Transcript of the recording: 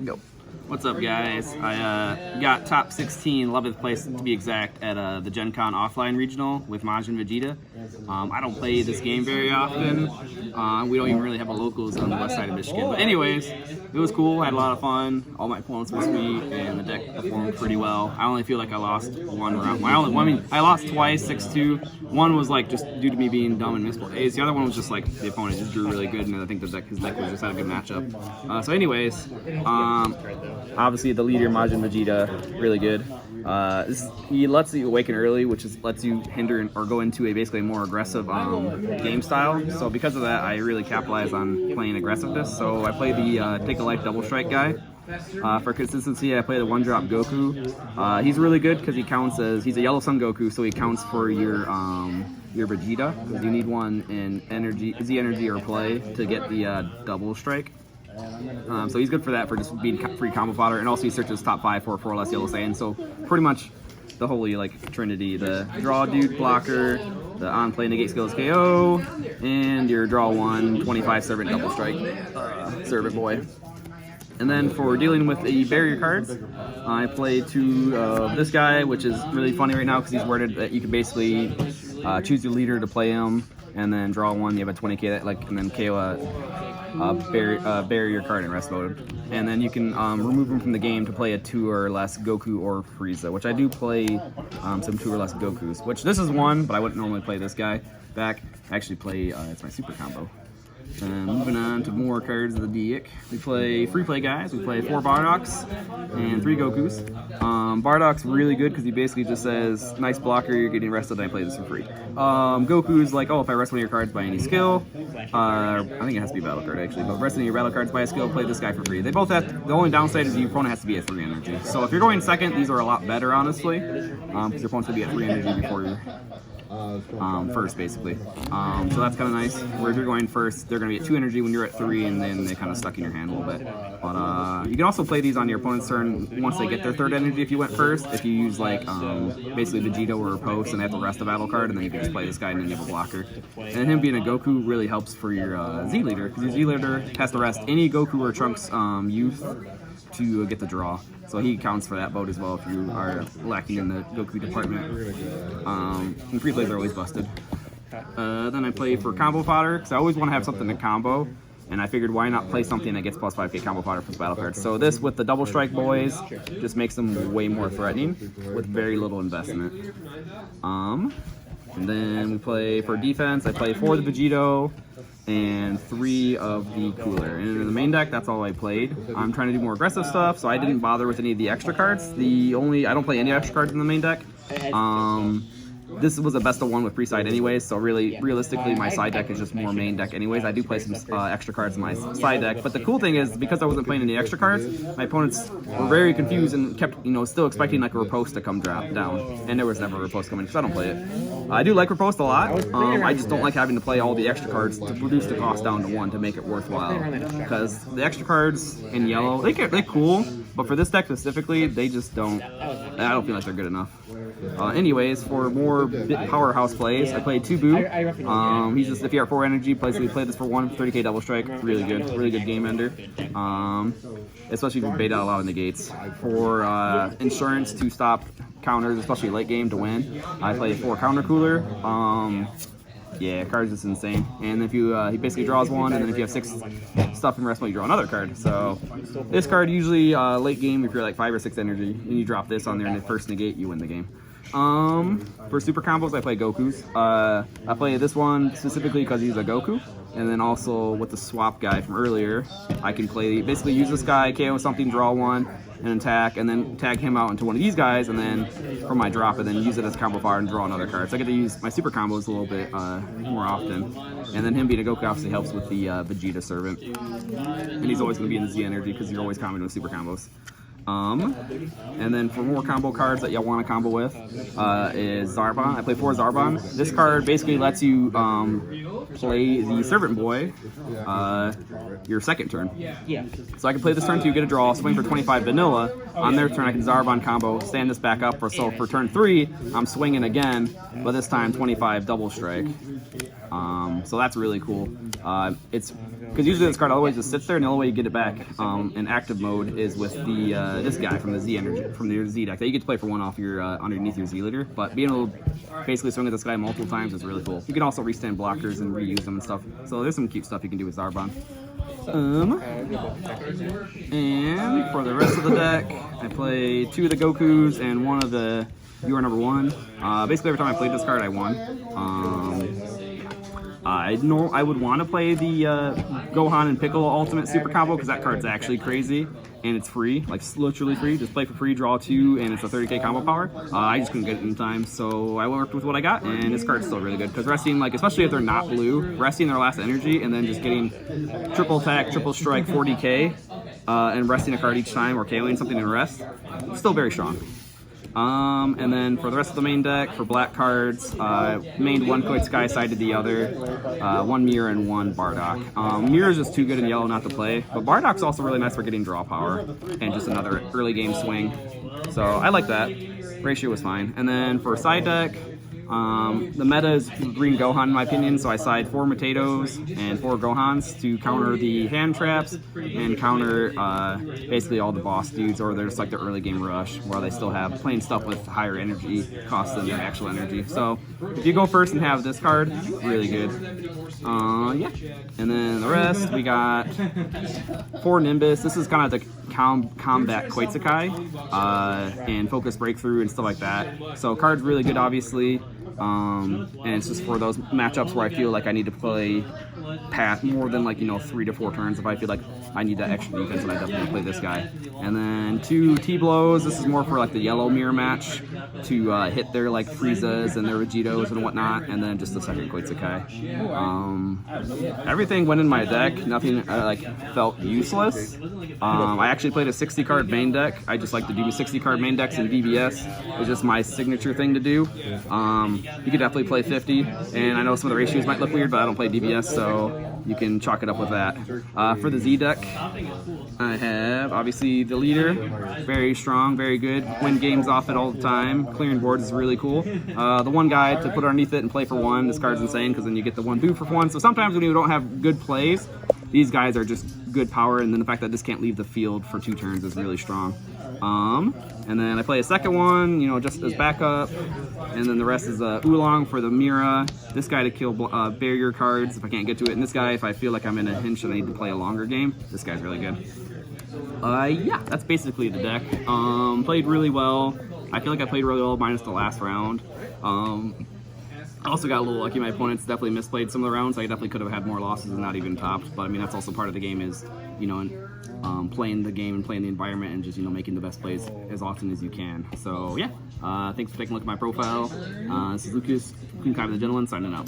Go. What's up, guys? I got top 16, 11th place to be exact, at the Gencon offline regional with Majin Vegeta. I don't play this game very often. We don't even really have a locals on the west side of Michigan. But anyways, it was cool. I had a lot of fun. All my opponents were sweet, and the deck performed pretty well. I only feel like I lost one round. I lost twice, 6-2. One was like just due to me being dumb and misplays. The other one was just like the opponent just drew really good, and I think his deck was just had a good matchup. So anyways, obviously the leader Majin Vegeta, really good. He lets you awaken early, which lets you hinder or go into a basically more aggressive game style. So because of that, I really capitalize on playing aggressiveness. So I play the Take a Life Double Strike guy. For consistency, I play the one-drop Goku. He's really good because he's a Yellow Sun Goku, so he counts for your Vegeta, because you need one in Z energy or play to get the double strike. So he's good for that, for just being free combo fodder, and also he searches top 5 for 4 less Yellow Saiyan. So pretty much the holy trinity: the draw dude blocker, the on play negate skills KO, and your draw 1 25 servant double strike servant boy. And then for dealing with the barrier cards, I play 2 of this guy, which is really funny right now because he's worded that you can basically choose your leader to play him, and then draw 1. You have a 20k and then KO a barrier card in rest mode. And then you can remove him from the game to play a 2 or less Goku or Frieza, which I do play some 2 or less Gokus. Which this is one, but I wouldn't normally play this guy back. I actually play it's my super combo. And moving on to more cards of the deck, we play free play guys. We play 4 Bardoks and 3 Gokus. Bardok's really good because he basically just says, nice blocker, you're getting rested, and I play this for free. Goku's like, oh, if I rest one of your cards by any skill, I think it has to be a battle card actually, but rest one of your battle cards by a skill, play this guy for free. They both have, the only downside is your opponent has to be at 3 energy. So if you're going second, these are a lot better, honestly, because your opponent's going to be at 3 energy before you. First, basically. So that's kind of nice. Where if you're going first, they're going to be at 2 energy when you're at 3, and then they kind of stuck in your hand a little bit. But you can also play these on your opponent's turn once they get their 3rd energy if you went first. If you use basically Vegeta or a post and they have to rest a battle card, and then you can just play this guy and then you have a blocker. And him being a Goku really helps for your Z leader, because your Z leader has to rest any Goku or Trunks youth to get the draw. So he counts for that boat as well if you are lacking in the Goku department. And free plays are always busted. Then I play for combo fodder, because I always want to have something to combo. And I figured, why not play something that gets plus 5k combo fodder for the battle cards. So this, with the double strike boys, just makes them way more threatening with very little investment. And then we play for defense. I play 4 of the Vegito and 3 of the Cooler. And in the main deck, that's all I played. I'm trying to do more aggressive stuff, so I didn't bother with any of the extra cards. I don't play any extra cards in the main deck. This was a best of 1 with pre-side anyways, so realistically, my side deck is just more main deck anyways. I do play some extra cards in my side deck, but the cool thing is, because I wasn't playing any extra cards, my opponents were very confused and kept, still expecting like a riposte to come down, and there was never a riposte coming, because I don't play it. I do like riposte a lot. I just don't like having to play all the extra cards to reduce the cost down to 1 to make it worthwhile, because the extra cards in yellow, they're cool, but for this deck specifically, they just don't. I don't feel like they're good enough. Anyways, for more powerhouse plays, I played 2 Boo. He's just, if you're at 4 energy, we play this for 1 30k double strike. Really good game ender. Especially if you bait out a lot of negates. For insurance to stop counters, especially late game to win, I play 4 counter cooler. Yeah, card's just insane. And if you, he basically draws 1, and then if you have 6 stuff in rest mode, you draw another card. So this card usually late game, if you're like 5 or 6 energy, and you drop this on there and the first negate, you win the game. For super combos, I play Gokus. I play this one specifically because he's a Goku. And then also with the swap guy from earlier, I can basically use this guy, KO something, draw 1, and attack, and then tag him out into one of these guys, and then for my drop, and then use it as combo fire and draw another card. So I get to use my super combos a little bit more often. And then him being a Goku obviously helps with the Vegeta servant. And he's always going to be in the Z energy because you're always comboing with super combos. And then for more combo cards that y'all want to combo with is Zarbon. I play 4 Zarbon. This card basically lets you play the Servant Boy your second turn. Yeah. So I can play this turn 2, get a draw, swing for 25 vanilla. On their turn, I can Zarbon combo, stand this back up. So for turn 3, I'm swinging again, but this time 25 double strike. So that's really cool. It's because usually this card always just sits there, and the only way you get it back in active mode is with the this guy from the Z energy from the Z deck that you get to play for 1 off your underneath your Z leader. But being able to basically swing at this guy multiple times is really cool. You can also restand blockers and reuse them and stuff. So there's some cute stuff you can do with Zarbon. And for the rest of the deck, I play 2 of the Gokus and 1 of the You Are Number 1. Basically, every time I played this card, I won. I would want to play the Gohan and Piccolo Ultimate Super Combo because that card's actually crazy and it's free, like literally free. Just play for free, draw 2, and it's a 30k combo power. I just couldn't get it in time, so I worked with what I got, and this card's still really good because resting, like especially if they're not blue, resting their last energy and then just getting triple attack, triple strike, 40k, and resting a card each time or KOing something in rest, still very strong. And then for the rest of the main deck, for black cards, mained 1 Koit Sky, sided the other, 1 Mirror and 1 Bardock. Mirror is just too good in yellow not to play, but Bardock's also really nice for getting draw power and just another early game swing. So I like that. Ratio was fine. And then for side deck, the meta is green Gohan in my opinion, so I side 4 Potatoes and 4 Gohans to counter the hand traps and counter basically all the boss dudes, or there's like the early game rush where they still have playing stuff with higher energy cost than their actual energy. So if you go first and have this card, really good. Yeah. And then the rest, we got 4 Nimbus. This is kind of the combat Koitsukai and focus breakthrough and stuff like that. So card's really good, obviously. And it's just for those matchups where I feel like I need to play path more than 3 to 4 turns. If I feel like I need that extra defense, then I definitely play this guy. And then 2 T-Blows. This is more for like the yellow mirror match to hit their like Friezas and their Vegetos and whatnot. And then just the second Koitsukai. Everything went in my deck. Nothing felt useless. I actually played a 60 card main deck. I just like to do 60 card main decks in VBS. It's just my signature thing to do. You could definitely play 50, and I know some of the ratios might look weird, but I don't play DBS, so you can chalk it up with that. For the Z deck, I have obviously the leader, very strong, very good, win games off it all the time, clearing boards is really cool. The one guy to put underneath it and play for 1, this card's insane because then you get the 1 boo for 1, so sometimes when you don't have good plays, these guys are just good power, and then the fact that this can't leave the field for 2 turns is really strong. And then I play a second one, just as backup, and then the rest is Oolong for the Mira, this guy to kill barrier cards if I can't get to it, and this guy if I feel like I'm in a hinge and I need to play a longer game. This guy's really good. Yeah, that's basically the deck. Played really well. I feel like I played really well minus the last round. I also got a little lucky. My opponents definitely misplayed some of the rounds. I definitely could have had more losses and not even topped. But I mean, that's also part of the game is, playing the game and playing the environment and just, making the best plays as often as you can. So yeah, thanks for taking a look at my profile. This is Lucas, Queen Kai the Gentleman, signing out.